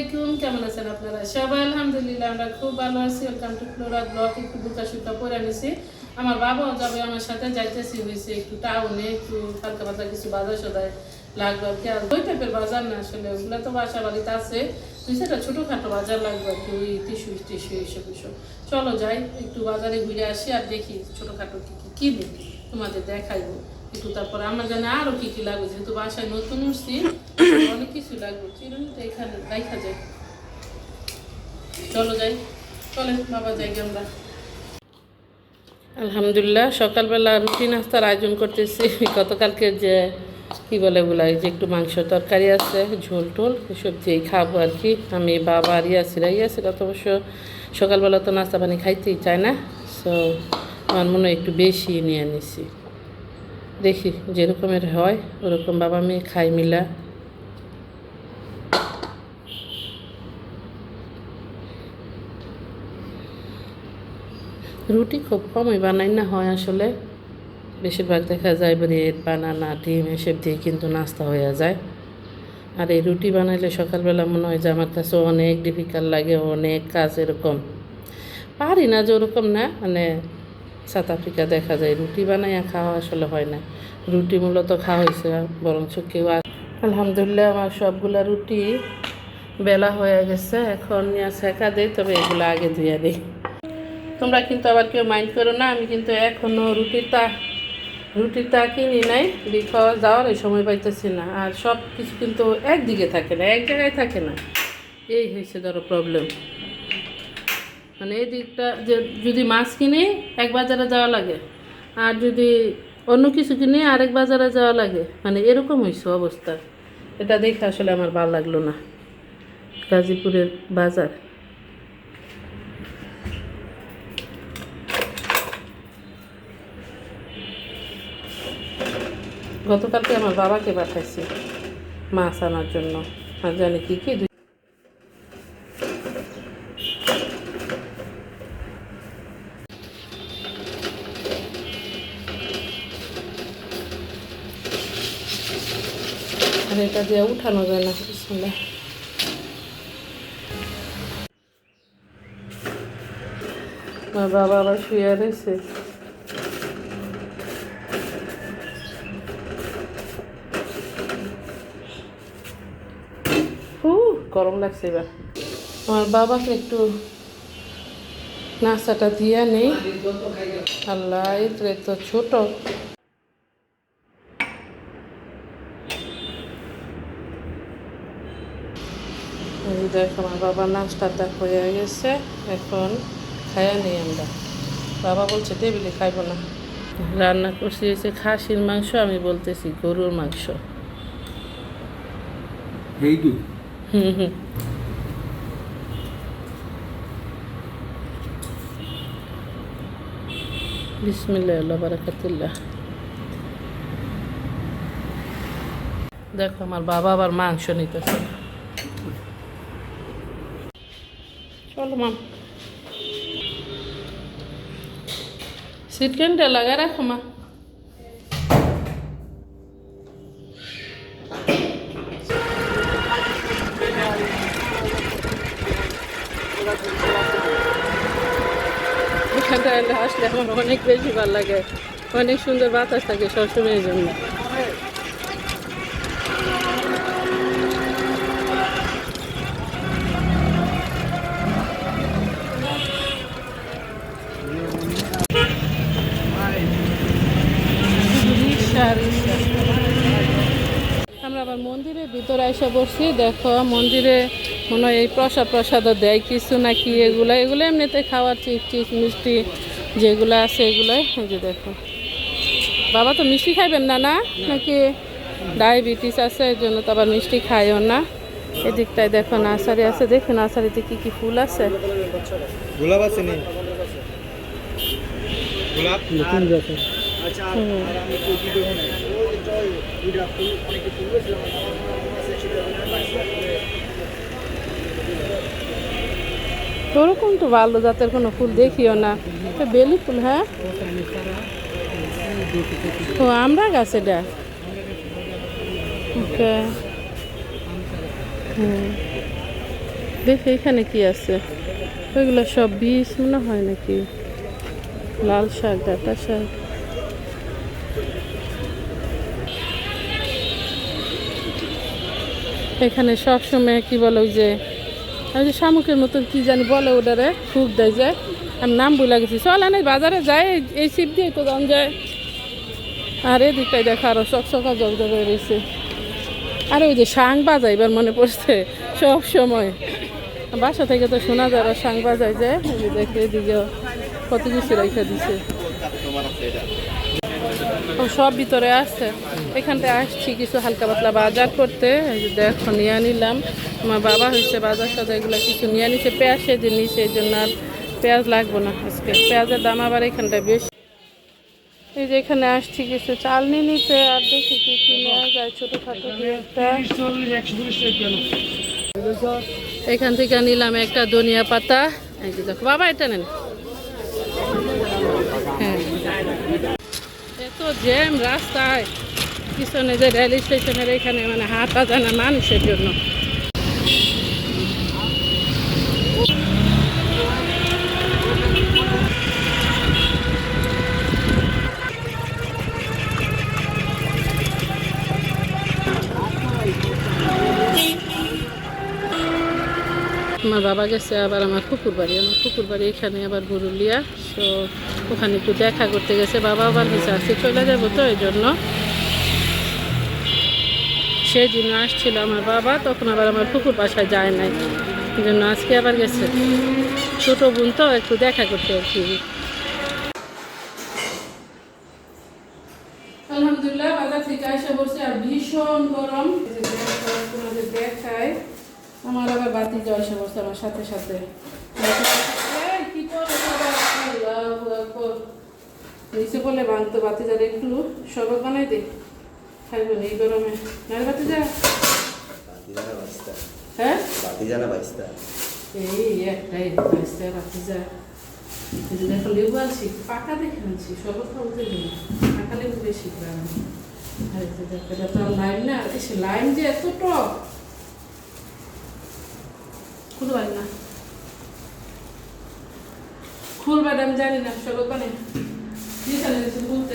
আলাইকুম, কেমন আছেন আপনারা সবাই? আলহামদুলিল্লাহ আমরা খুব ভালো আছি। Welcome to Flora blog. একটু বুকা সুতা পরে নিছি, আমার বাবাও যাবে আমার সাথে, যাইতেছি হয়েছে একটু টাউনে, একটু হালকা পাতলা কিছু বাজার সদায় লাগবে আর কি। আর ওই টাইপের বাজার না আসলে, ওগুলো তো বাসা বাড়িতে আছে, তুই সেটা ছোটোখাটো বাজার লাগবে আর কি, ওই টিস্যু টিস্যু এইসব এইসব। চলো যাই একটু বাজারে ঘুরে আসি আর দেখি ছোটোখাটো কী কী কিনি, তোমাদের দেখাইবো একটু। তারপরে আমার জানে আরও কী কী লাগবে, যেহেতু বাসায় নতুন উঠছি অনেক কিছু লাগবে। চিরুনিটা এখানে দেখা যায়, চলো যাই, চলেন বাবা যাই আমরা। আলহামদুলিল্লাহ সকালবেলা রুটি নাস্তার আয়োজন করতেছি। গতকালকে যে কী বলে ওগুলা, যে একটু মাংস তরকারি আছে, ঝোল টোল এসব দিয়েই খাবো আর কি। আমি বাবা আর ইয়াসিরা তো অবশ্য সকালবেলা তো নাস্তা পানি খাইতেই চায় না, সো আমার মনে হয় একটু বেশি নিয়ে নিছি। দেখি যেরকমের হয় ওরকম বাবা মেয়ে খাই মিলা। রুটি খুব কমই বানাই না হয় আসলে, বেশিরভাগ দেখা যায় ব্রেড বানানা ডিম এসব দিয়ে কিন্তু নাস্তা হয়ে যায়। আর এই রুটি বানাইলে সকালবেলা মনে হয় যে আমার কাছে অনেক ডিফিকাল্ট লাগে, অনেক কাজ, এরকম পারি না যে ওরকম না, মানে সাউথ আফ্রিকা দেখা যায় রুটি বানাইয়া খাওয়া আসলে হয় না। রুটি মূলত খাওয়া হয়েছে বরঞ্চ কেউ। আলহামদুলিল্লাহ আমার সবগুলা রুটি বেলা হয়ে গেছে, এখন নিয়ে শেখা দেয়, তবে এগুলো আগে ধুয়ে দিই। তোমরা কিন্তু আবার কেউ মাইন্ড করো না, আমি কিন্তু এখনও রুটিটা কিনি নাই, বিকজ যাওয়ার এই সময় পাইতেছি না। আর সব কিছু কিন্তু একদিকে থাকে না, এক জায়গায় থাকে না, এই হয়েছে ধরো প্রবলেম। মানে এই দিকটা যে যদি মাছ কিনি এক বাজারে যাওয়া লাগে, আর যদি অন্য কিছু কিনে আরেক বাজারে যাওয়া লাগে, মানে এরকম হয়েছে অবস্থা। এটা দেখে আসলে আমার ভালো লাগলো না। গাজীপুরের বাজার, গতকালকে আমার বাবাকে পাঠাইছি মাছ আনার জন্য, আর জানি কী কী। আর এটা দিয়ে উঠানো যায় না, বিসমিল্লাহ। আমার বাবা আবার শুয়ে রয়েছে। গরম লাগছে এবার। আমার বাবাকে একটু নাস্তাটা দিয়া নেই। আল্লাহ এতে তো ছোট। দেখো আমার বাবার নাস্তাটা হয়ে গেছে, এখন খাইয়া নেই আমরা। বাবা বলছে টেবিলে খাইব না। রান্না করছি হয়েছে খাসির মাংস, আমি বলতেছি গরুর মাংস। হুম। বিসমিল্লাহ আল্লাহ বারাকাতুল্লাহ। দেখো আমার বাবা আবার মাংস নিতেছে। চলো মাম, সিটকেনটা লাগা রাখো মা। এখানটা আসলে আমার অনেক বেশি ভালো লাগে, অনেক সুন্দর বাতাস থাকে সবসময়ের জন্য। আমরা আবার মন্দিরের ভিতরে এসে বসছি। দেখো মন্দিরে মনে হয় এই প্রসাদও দেয় কিছু নাকি, এগুলো এমনিতে খাওয়ার চিপস মিষ্টি যেগুলো আছে এগুলোই। এই যে দেখো, বাবা তো মিষ্টি খাইবেন না না নাকি ডায়াবেটিস আছে, এই জন্য তো আবার মিষ্টি খাইও না। এদিকটায় দেখো নার্সারি আছে, দেখো নার্সারিতে কি কি ফুল আছে। গোলাপ আছে নেই, গোলাপ নতুন আছে। আচ্ছা আর আমি তো কি দেব না, ওই জয় দুইটা ফুল অনেক ফুল হয়েছিল ওরকম তো ভালো জাতের কোনো ফুল দেখিও না, বেলি ফুল। হ্যাঁ ও আমরা গাছ এটা। ওকে দেখি এখানে কি আছে, ওইগুলো সব বীজ মনে হয় নাকি, লাল শাক, ডাঁটা শাক। এখানে সব সময় কি বলে ওই যে শামুকের মতন কি জানি বলে, ওটারে ফুক দেয় যায়, আমি নাম ভুলে গেছি। চল না বাজারে যায়, এই ছিপ দিয়ে তো দাম যায়। আর এদিকটাই দেখা আরো চকচকা জল জল রয়েছে। আর ওই যে শাং বাজাইবার মনে পড়ছে সব সময়, বাসা থেকে তো শোনা যায় আর শাং বাজাই যায়। এই যে দেখে এদিকে কত কিছু রেখে দিছে, সব ভিতরে আছে। এখানটায় আসছি কিছু হালকা পাতলা বাজার করতে। এই যে দেখো নিয়ে নিলাম, আমার বাবা হয়েছে বাজার সাথে এগুলো কিছু নিয়ে নিচ্ছে। পেঁয়াজ সেজে নিচ্ছে, এই জন্য আর পেঁয়াজ লাগবো না আজকে, পেঁয়াজের দাম আবার এখানটায় বেশি। এই যে এখানে আসছি কিছু চাল নিয়ে নিতে, আর দেখি কি কি নেওয়া যায় ছোটোখাটো একটা। এখান থেকে নিলাম একটা ধনিয়া পাতা। এই যে দেখো বাবা, এটা নেন। হ্যাঁ, এত জ্যাম রাস্তায়, পিছনে যে রেল স্টেশনের এখানে মানে হাঁটা যায় না মানুষের জন্য। আমার বাবা গেছে আবার আমার কুকুর বাড়ি এখানে আবার বুরুলিয়া, তো ওখানে একটু দেখা করতে গেছে। বাবা আবার হয়েছে আজকে চলে যাবো, তো এই জন্য সেই জন্য আসছিল আমার বাবা, তখন আবার আমার কুকুর বাসায় যায় নাই, এই জন্য আজকে আবার গেছে। ছোটো বোন তো একটু দেখা করতে আর কি। আলহামদুলিল্লাহ বাজার থেকে এসে বসে, আর ভীষণ গরম। দেখায় আমার আবার বাতি যাওয়া এসে বসছে আমার সাথে সাথে। কি করে নিচে বলে ভাঙতো বাতি যার একটু শরবত বানাই দে, খাইবেন এই গরমে। নারে বাতি যা, হ্যাঁ এই একটাই বাঁচতে বাতি যা। দেখো লেবু আনছি, পাকা দেখে আনছি, শরবত খাওয়াতে গেলে পাকা লেবু বেশি গ্রাম। আর দেখো এটা তো লাইন না, এসে লাইন যে এত টক খুলবার না, খুলবার আমি জানি না। শরবত বানাই বলতে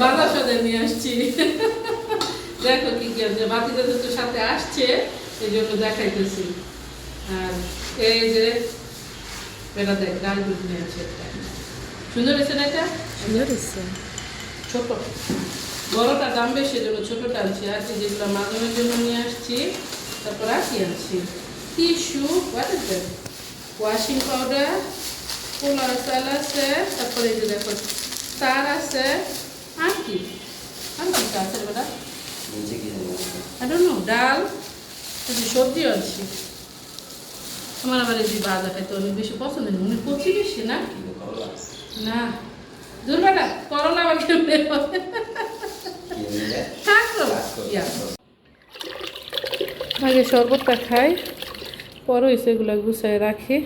বাজার সাথে নিয়ে আসছি। দেখো কি কি আছে, বাতিটা তো সাথে আসছে এই জন্য দেখাইতেছি। আর এই যে এটা দেখ ডাল দুধ নিয়ে আছে, সুন্দর হয়েছে না? এটা সুন্দর হয়েছে, ছোট বড়টা দাম বেশি, জন্য ছোটটা আনছি। আর কি যেগুলো মাদনের জন্য নিয়ে আসছি, তারপর আর কি আনছি, টিস্যু, ওয়াশিং পাউডার, পোলার চাল আছে, তারপরে এই যে দেখো তার আছে। আর কি আনলাম তো আছে বেটা, I don't know, ডাল, সবজি আনছি। আমার আবার এই যে ভাজা খাইতে অনেক বেশি পছন্দ, মনে করছি বেশি না না দূর বেটা, করলা আবার কেমনে আগে শরবতটা খাই, পরে সেগুলো গুছাই রাখি।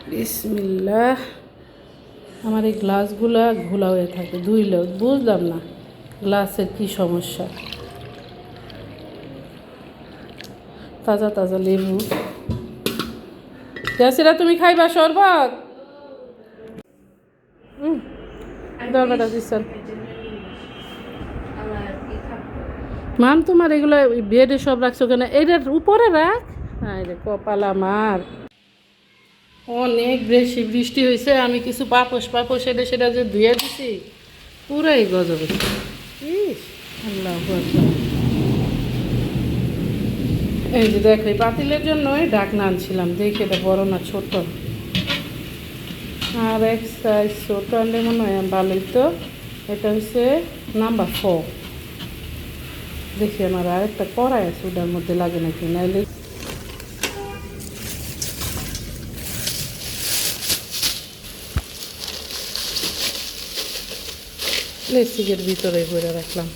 বিসমিল্লাহ। আমার এই গ্লাসগুলা ঘোলা হয়ে থাকে, ধুইলে বুঝলাম না গ্লাসের কি সমস্যা। তাজা তাজা লেবু। জাসিরা তুমি খাইবা শরবত? দরবারটা দিচ্ছেন মাম, তোমার এগুলো বেডে সব রাখছো কেন? এটার উপরে রাখ। আরে কপাল আমার, অনেক বেশি বৃষ্টি হয়েছে, আমি কিছু পাপোশ এটা সেটা যে ধুয়ে দিছি, পুরাই গজব। ইস আল্লাহ আকবার। এই যে দেখো এই পাতিলের জন্যই ঢাকনা আনছিলাম, দেখি এটা বড় না ছোট। আর এক সাইজ ছোট আনলে মনে হয় ভালোই। তো এটা হচ্ছে নাম্বার 4। দেখি আমার আরেকটা কড়াই আছে, ওটার মধ্যে লাগে নাকি, নাইলে প্লাস্টিকের ভিতরে ভরে রাখলাম।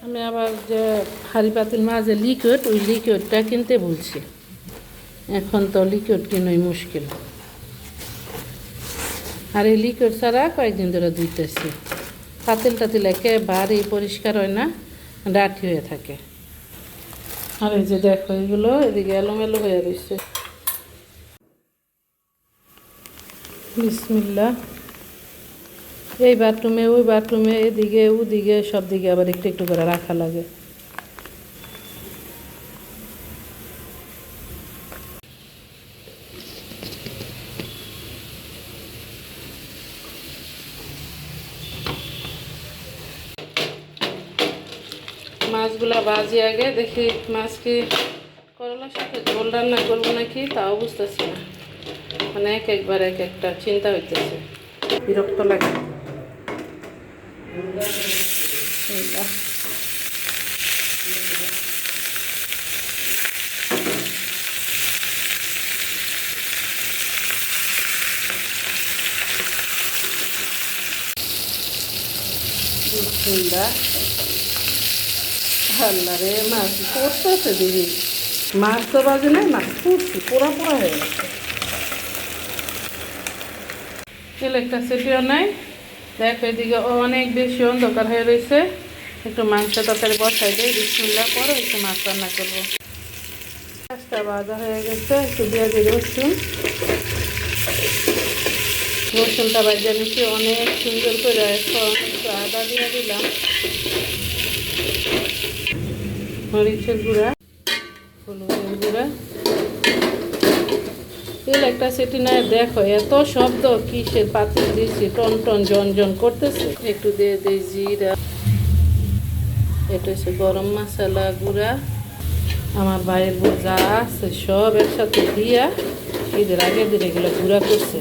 আমি আবার যে হাঁড়ি পাতিল মাঝে লিকুইড, ওই লিকুইডটা কিনতে বলছি। এখন তো লিকুইড কিনোই মুশকিল। আর এই লিকুইড ছাড়া কয়েকদিন ধরে ধুইতেছি। পাতিল টাতিল একেবারেই পরিষ্কার হয় না, ডাটি হয়ে থাকে। আর এই যে দেখো এগুলো এদিকে এলোমেলো হয়ে রয়েছে। বিসমিল্লাহ। এই বাথরুমে ওই বাথরুমে এদিকে ওদিকে সব দিকে আবার একটু একটু করে রাখা লাগে। মাছগুলা ভাজি আগে দেখি মাছ কি করলার সাথে ঝোল রান্না করবো নাকি তাও বুঝতেছি না, মানে একবার এক একটা চিন্তা হইতেছে, বিরক্ত লাগে। আল্লাহ রে, মাছ পড়তেছে দিদি, মাছ তো বাজে নাই, মাছ পড়ছি পোড়া পোড়া হয়ে গেছে। তেল একটা সেটিও নাই। দেখো এদিকে অনেক বেশি অন্ধকার হয়ে রয়েছে। একটু মাংস তরকারি বসাই দিই, বিসমিল্লাহ, পরে একটু মাছ রান্না করবো। মাছটা ভাজা হয়ে গেছে, একটু দিয়ে দিই রসুন। রসুনটা বাজিয়ে নিচ্ছি অনেক সুন্দর করে। এখন একটু আদা দিয়ে দিলাম, মরিচের গুঁড়া, হলুদের গুঁড়া, তেল একটা সেটি নাই। দেখো এত শব্দ, কিসের পাতিল দিয়েছি, টন টন জন জন করতেছে। একটু দিয়ে দিই জিরা, এটা হচ্ছে গরম মশলা গুঁড়া। আমার ভাইয়ের বউ যা আছে সব একসাথে দিয়া ঈদের আগের দিন এগুলো গুঁড়া করছে।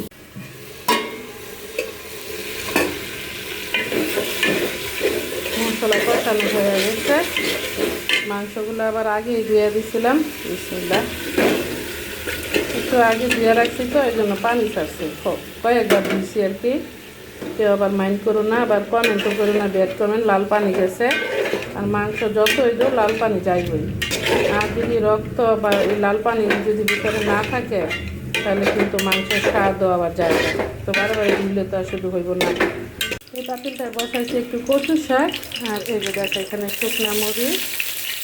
মশলা কষানো হয়ে গেছে, মাংসগুলো আবার আগেই ধুয়ে দিয়েছিলাম। বিসমিল্লাহ, একটু আগে ধুয়ে রাখছি তো এই জন্য পানি ছাড়ছি, কয়েকবার ধুইছি আর কি। কেউ আবার মাইন্ড করো না, আবার কমেন্টও করো না, ব্যাড কমেন্ট। লাল পানি গেছে, আর মাংস যত হইল লাল পানি যাইবই। আর যদি রক্ত বা ওই লাল পানি যদি ভিতরে না থাকে তাহলে কিন্তু মাংসের স্বাদও আবার যায় না। তো বারবার দিলে তো আর শুধু হইব না। এই পাতিলটা বসাইছি একটু কচু শাক, আর এই যে দেখো এখানে শুকনা মরিচ,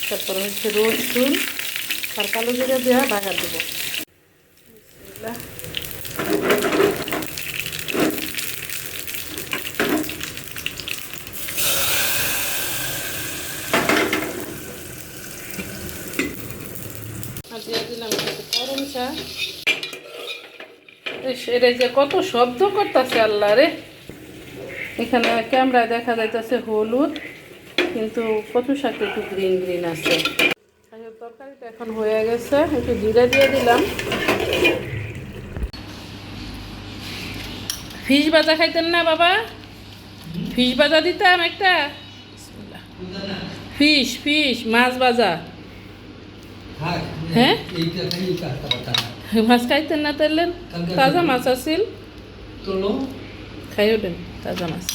তারপর হচ্ছে রসুন আর কালো জিরা দেওয়া বাগার দেবো। আর দিয়ে দিলাম গরম চা। এটা যে কত শব্দ করতেছে আল্লাহ রে। এখানে ক্যামেরায় দেখা যাইতেছে হলুদ, কিন্তু কচু শাক একটু গ্রিন গ্রিন আছে। তরকারিটা এখন হয়ে গেছে, একটু জিরা দিয়ে দিলাম। ফিশ ভাজা খাইতেন না বাবা? ফিশ ভাজা দিতাম একটা। ফিশ ফিশ মাছ ভাজা। হ্যাঁ, মাছ খাইতেন না তাইলেন? তাজা মাছ আছিল, খাইও দেন তাজা মাছ।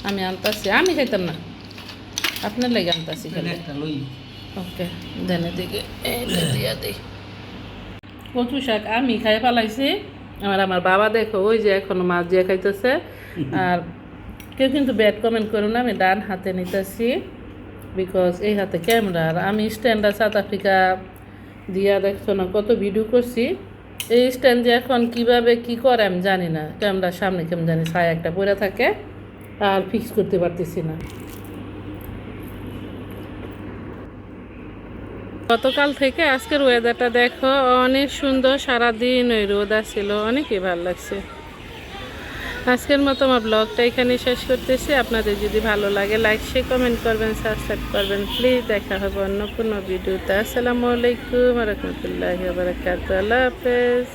আমি আনতাছি, আমি খাইতাম না, আপনার লাগে আনতাছি। ওকে, দেন এদিকে দিয়া দিই। কচু শাক আমি খাই ফেলাইছি, আমার বাবা দেখো ওই যে এখনো মাছ দিয়ে খাইতেছে। আর কেউ কিন্তু ব্যাড কমেন্ট করো না, আমি ডান হাতে নিতেছি বিকজ এই হাতে ক্যামেরা। আর আমি স্ট্যান্ডার সাউথ আফ্রিকা দিয়া দেখছো না কত ভিডিও করছি। এই স্ট্যান্ড যে এখন কীভাবে কী করে আমি জানি না, ক্যামেরার সামনে কেমন জানি ছায়া একটা পড়ে থাকে, আর ফিক্স করতে পারতেছি না। গতকাল থেকে আজকের ওয়েদারটা দেখো অনেক সুন্দর, সারাদিন ওই রোদ আসছিল, অনেকই ভালো লাগছে। আজকের মতো আমার ব্লগটা এখানে শেষ করতেছি। আপনাদের যদি ভালো লাগে লাইক শেয়ার কমেন্ট করবেন, সাবস্ক্রাইব করবেন প্লিজ। দেখা হবে অন্য কোনো ভিডিওতে। আসসালামু আলাইকুম ওয়া রাহমাতুল্লাহি ওয়া বারাকাতুহু। আল্লাহ হাফেজ।